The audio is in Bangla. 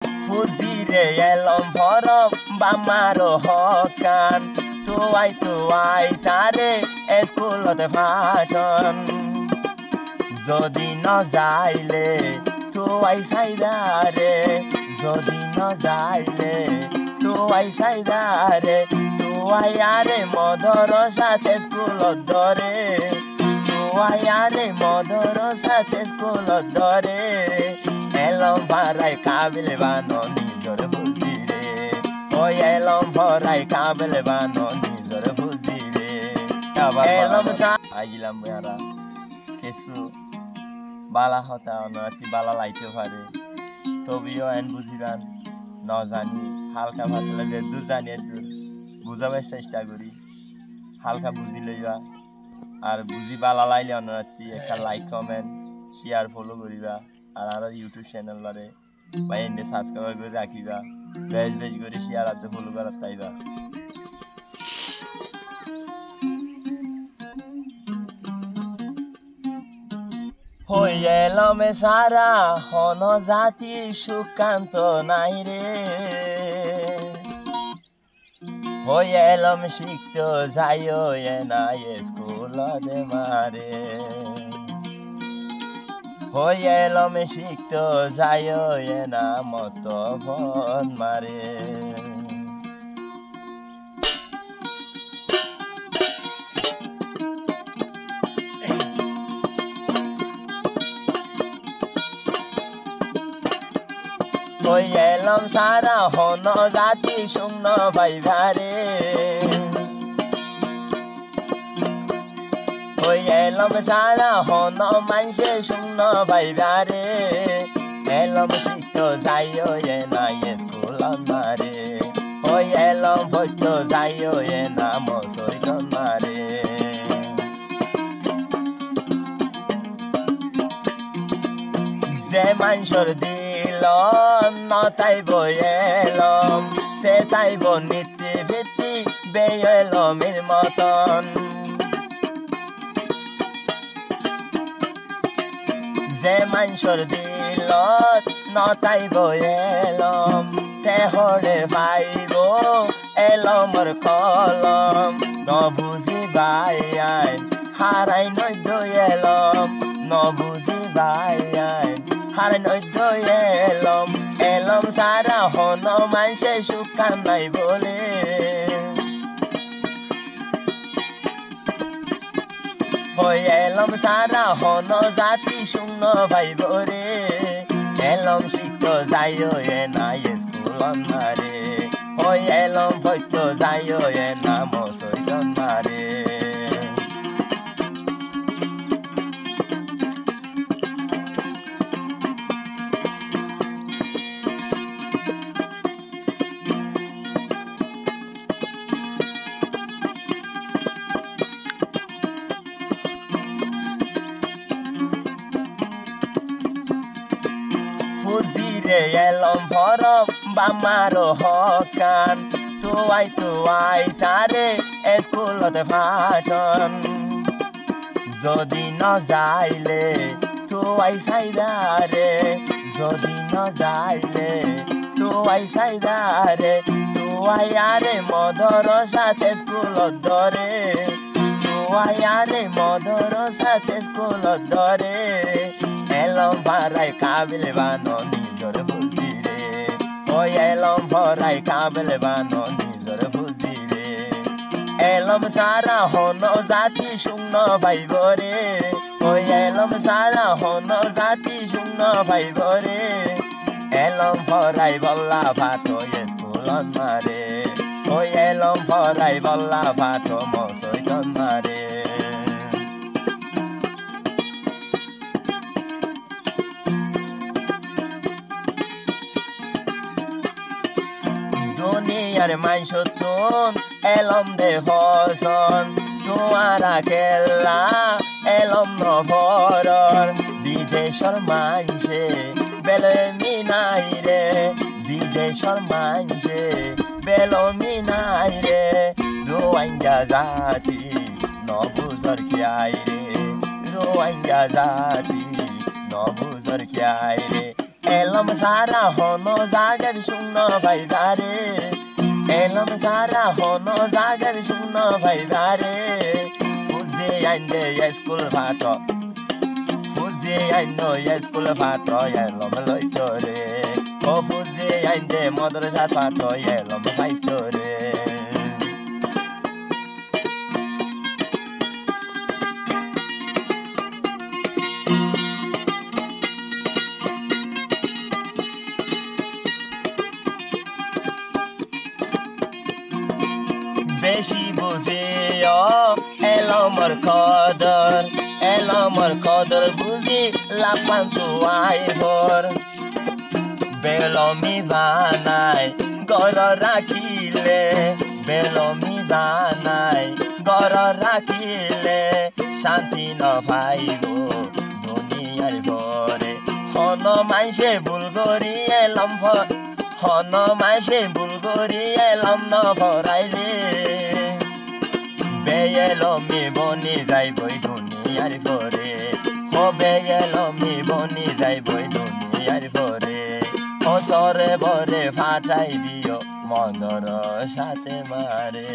ফুজিরে এলম ভরব বামারো হকান তুয়াই তারে স্কুলতে ফাটন যদি ন যাইলে তুয়াই সাইদারে যদি ন যাইলে তুয়াই সাইদারে তুয়াই আরে মদর সাথে স্কুলত ধরে তুয়াই আরে মদর সাথে স্কুলত ধরে এলম ভরাই কাবিলে বানো নিজর বুঝি রে ওই এলম ভরাই কাবিলে বানো নিজর বুঝি রে এলম আইলাম বেড়া কিছু বালা হতা অনতি বালা লাইতে পারে তবিও এন বুঝিবান ন জানি হালকা ভাতলে যে দু জানি দূর বুঝাবার চেষ্টা করি হালকা বুঝি লইবা আর বুঝি বালা লাইলে অনতি একটা লাইক কমেন্ট শেয়ার ফলো করিবা আর ইউটিউব চ্যানেলরে বা এনে সাবস্ক্রাইব করে রাখিবা বেশ করে শেয়ার আর ফলো করা তাইবা হই এলম সারা হন জাতি সুকান্ত নাই রে হই এলম শিখত যাইও না স্কুল দে মারে হই এলম শিখত যাইও না মত ফোন মারে হই এলম সারা হন জাতি শূন্য ভাইবারে হই এলম সারা হন মানসে শূন্য ভাইবারে এলম শিখত যাইও না স্কুল মারে হই এলম ভক্ত যাইও না মসৈত মারে যে মানসর দিলম নতাইব এলম তে তাইব নীতি ভিত্তি বেয়লমের মতন যে মানসর দিলত নতাইব এলম তে হরে পাইব এলমর কলম নবুঝি বাইয়াইন হারাই নদ্য এলম নবুঝি বাইয়াইন হারাই নদ্য এলম এলম সারা হন মানসে সুকান নাই বলে হই এলম সারা হন জাতি শূন্য ভাইব রে এলম শিখত যাইও না স্কুল মারে হই এলম ভক্ত যাইও না মসৈত মারে ফুজিরে এলম ভরব বামারো হকান তুয়াই তারে স্কুলতে ফাটন যদি ন যাইলে তুয়াই সাইদারে যদি ন যাইলে তুয়াই সাইদারে তুয়াই আরে মদর সাথে স্কুলত ধরে তুয়াই আরে মদর সাথে স্কুলত ধরে এলম ভরাই কাবিলে বানো নিজর বুঝি রে ওই এলম ভরাই কাবিলে বানো নিজর বুঝি রে এলম সারা হন জাতি শূন্য ভাইব রে ওই এলম সারা হন জাতি শূন্য ভাইব রে এলম ভরাই বল্লা ভাটো স্কুল মারে ওই এলম ভরাই বল্লা ভাটো মসৈত মারে দুনিয়ার মাইশ তুন এলম দে হসন তোমারা খেলা এলম নভরর বিদেশর মাইশে বেলমি নাই রে বিদেশর মাইশে বেলমি নাই রে রোয়াঙ্গা জাতি নবুজর খিয়াই রে রোয়াঙ্গা জাতি নবুজর খিয়াই রে এলম সারা হনো জাগার শূন্য ভাইবারে এলম সারা হনো জাগার শূন্য ভাইবারে ফুজে আইনে স্কুল ভাট ফুজে আইনো স্কুল ভাট এলম লইতরে ও ফুজে আইনে মাদ্রাসা ভাট এলম ভাইতরে বেশি বুঝিও এলমর কদর বুঝি লাপান তুয়াই ঘর বেলমি বানাই গর রাখিলে বেলমি বানাই গর রাখিলে শান্তি ন পাইব দুনিয়ার ভরে হন মাইসে ভুল করি এলম হন মাইসে ভুল করি এলম ন ভরাইলে বেয়েলমি বনি যাইবই দুনিয়ার ভরে ও বেয়েলমি বনি যাইবই দুনিয়ার ভরে ও সরে বরে ফাটাই দিও মদর সাথে মারে